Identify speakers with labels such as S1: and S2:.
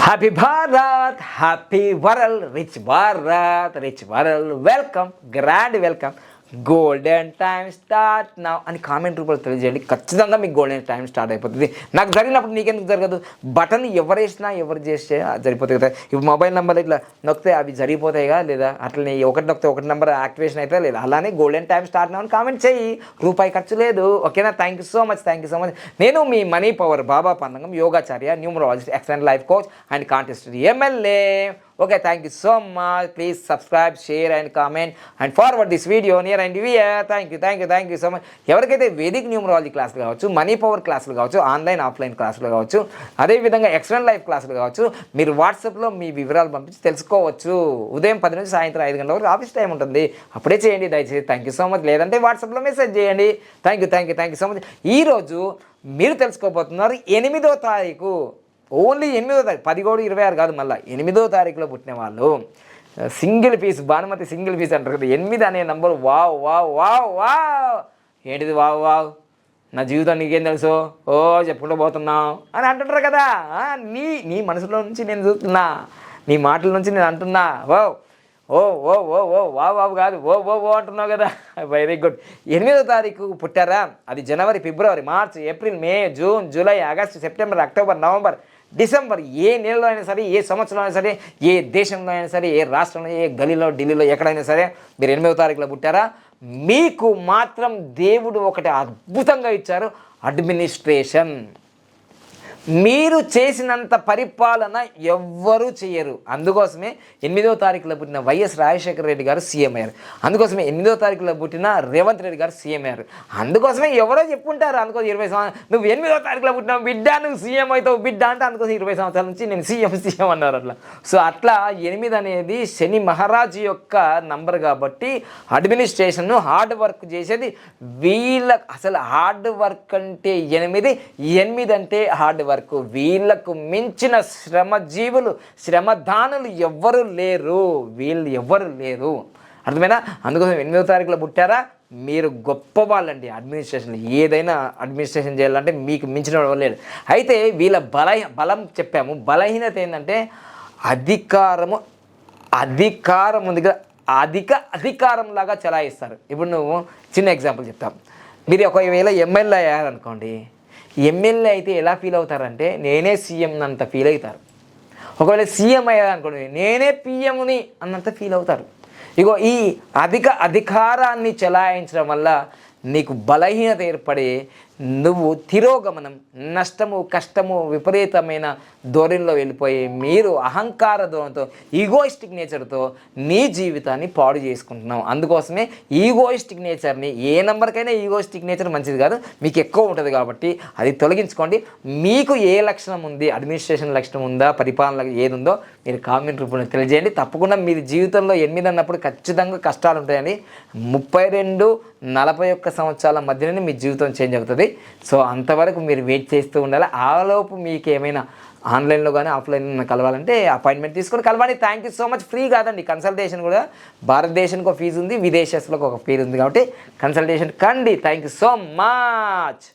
S1: Happy Bharat, happy world, rich Bharat, rich world, welcome, grand welcome, golden time start now అని comment రూపంలో తెలియజేయండి. ఖచ్చితంగా మీకు గోల్డెన్ టైం స్టార్ట్ అయిపోతుంది. నాకు జరిగినప్పుడు నీకెందుకు జరగదు? బటన్ ఎవరు వేసినా ఎవరు చేస్తే జరిగిపోతాయి కదా. ఇప్పుడు మొబైల్ నెంబర్ ఇట్లా నొక్కితే అవి జరిగిపోతాయిగా లేదా? అట్లనే ఒకటి నొక్కితే ఒకటి నెంబర్ యాక్టివేషన్ అయితే లేదా? అలానే గోల్డెన్ టైం స్టార్ట్ నౌ అని కామెంట్ చేయి. రూపాయి ఖర్చు లేదు. ఓకేనా? Thank you so much, thank you so much. నేను మీ మనీ పవర్ బాబా పండంగం, యోగాచార్య, numerologist, excellent life coach and contest MLA. Okay, thank you so much. Please subscribe, share and comment and forward this video near and dear. Thank you so much. ఎవరికైతే vedic numerology క్లాసులు కావచ్చు, money power క్లాసులు కావచ్చు, online offline క్లాసులు కావచ్చు, అదేవిధంగా excellent life క్లాసులు కావచ్చు, మీరు వాట్సాప్లో మీ వివరాలు పంపించి తెలుసుకోవచ్చు. ఉదయం 10 నుంచి సాయంత్రం 5 గంటల వరకు ఆఫీస్ టైం ఉంటుంది. అప్పుడే చేయండి దయచేసి. Thank you so much. లేదంటే వాట్సాప్లో మెసేజ్ చేయండి. Thank you so much. ఈరోజు మీరు తెలుసుకోబోతున్నారు 8వ తారీఖు, ఓన్లీ 8వ తారీఖు, 10-26 కాదు, మళ్ళీ 8వ తారీఖులో పుట్టిన వాళ్ళు. Single piece, Bhanumathi single piece అంటారు కదా. 8 అనే number. Wow wow wow wow. ఏంటిది వావ్ వావ్? నా జీవితం నీకేం తెలుసు? ఓ చెప్పుకుంటూ పోతున్నావు అని అంటుంటారు కదా. నీ మనసులో నుంచి నేను చూస్తున్నా, నీ మాటల నుంచి నేను అంటున్నా. వావ్ ఓ ఓ ఓ ఓ వావ్ వావ్ కాదు, ఓ ఓ ఓ అంటున్నావు కదా. Very good. 8వ తారీఖు పుట్టారా? అది జనవరి, ఫిబ్రవరి, March, April, May, June, July, August, September, October, November, December. ఏ నెలలో అయినా సరే, ఏ సంవత్సరంలో అయినా సరే, ఏ దేశంలో అయినా సరే, ఏ రాష్ట్రంలో, ఏ గలీలో, ఢిల్లీలో, ఎక్కడైనా సరే మీరు 8వ తారీఖులో పుట్టారా? మీకు మాత్రం దేవుడు ఒకటి అద్భుతంగా ఇచ్చారు, అడ్మినిస్ట్రేషన్. మీరు చేసినంత పరిపాలన ఎవ్వరూ చేయరు. అందుకోసమే 8వ తారీఖులో పుట్టిన వైఎస్ రాజశేఖర రెడ్డి గారు సీఎం అయ్యారు. అందుకోసమే 8వ తారీఖులో పుట్టిన రేవంత్ రెడ్డి గారు సీఎం అయ్యారు. అందుకోసమే ఎవరో చెప్పుకుంటారు, అందుకోసం 20 సంవత్సరాలు నువ్వు 8వ తారీఖులో పుట్టినావు బిడ్డ, నువ్వు సీఎం అవుతావు బిడ్డ అంటే, అందుకోసం 20 సంవత్సరాల నుంచి నేను సీఎం అన్నారు అట్లా. సో అట్లా 8 అనేది శని మహారాజు యొక్క నంబర్ కాబట్టి అడ్మినిస్ట్రేషన్, హార్డ్ వర్క్ చేసేది వీళ్ళ. అసలు హార్డ్ వర్క్ అంటే 8 అంటే హార్డ్ వర్క్. వీళ్ళకు మించిన శ్రమజీవులు, శ్రమదానులు ఎవ్వరు లేరు. వీళ్ళు ఎవ్వరు లేరు. అర్థమైనా? అందుకోసం 8వ తారీఖులో పుట్టారా? మీరు గొప్ప వాళ్ళండి. అడ్మినిస్ట్రేషన్ ఏదైనా అడ్మినిస్ట్రేషన్ చేయాలంటే మీకు మించిన వాళ్ళు లేరు. అయితే వీళ్ళ బలం చెప్పాము. బలహీనత ఏంటంటే అధికారం ఉంది కదా, అధికారంలాగా చలాయిస్తారు. ఇప్పుడు నువ్వు చిన్న ఎగ్జాంపుల్ చెప్తాం. మీరు ఒకవేళ ఎమ్మెల్యే అయ్యారనుకోండి, ఎమ్మెల్యే అయితే ఎలా ఫీల్ అవుతారంటే నేనే సీఎం అన్నంత ఫీల్ అవుతారు. ఒకవేళ సీఎం అయ్యారనుకోండి నేనే పిఎంని అన్నంత ఫీల్ అవుతారు. ఇగో ఈ అధికారాన్ని చెలాయించడం వల్ల నీకు బలహీనత ఏర్పడి నువ్వు తిరోగమనం, నష్టము, కష్టము, విపరీతమైన ధోరణిలో వెళ్ళిపోయి మీరు అహంకార ధోరణితో, ఈగోయిస్టిక్ నేచర్తో నీ జీవితాన్ని పాడు చేసుకుంటున్నావు. అందుకోసమే ఈగోయిస్టిక్ నేచర్ని, ఏ నెంబర్కైనా ఈగోయిస్టిక్ నేచర్ మంచిది కాదు, మీకు ఎక్కువ ఉంటుంది కాబట్టి అది తొలగించుకోండి. మీకు ఏ లక్షణం ఉంది, అడ్మినిస్ట్రేషన్ లక్షణం ఉందా, పరిపాలన ఏది ఉందో మీరు కామెంట్ రూపంలో తెలియజేయండి. తప్పకుండా మీరు జీవితంలో 8 అన్నప్పుడు ఖచ్చితంగా కష్టాలు ఉంటాయండి. 32-41 సంవత్సరాల మధ్యనే మీ జీవితం చేంజ్ అవుతుంది. సో అంతవరకు మీరు వెయిట్ చేస్తూ ఉండాలి. ఆలోపు మీకు ఏమైనా ఆన్లైన్లో కానీ ఆఫ్లైన్లో కలవాలంటే అపాయింట్మెంట్ తీసుకొని కలవాలి. Thank you so much. Free కాదండి కన్సల్టేషన్ కూడా. భారతదేశానికి ఒక ఫీజు ఉంది, విదేశాలకు ఒక ఫీజు ఉంది కాబట్టి కన్సల్టేషన్ కండి. Thank you so much.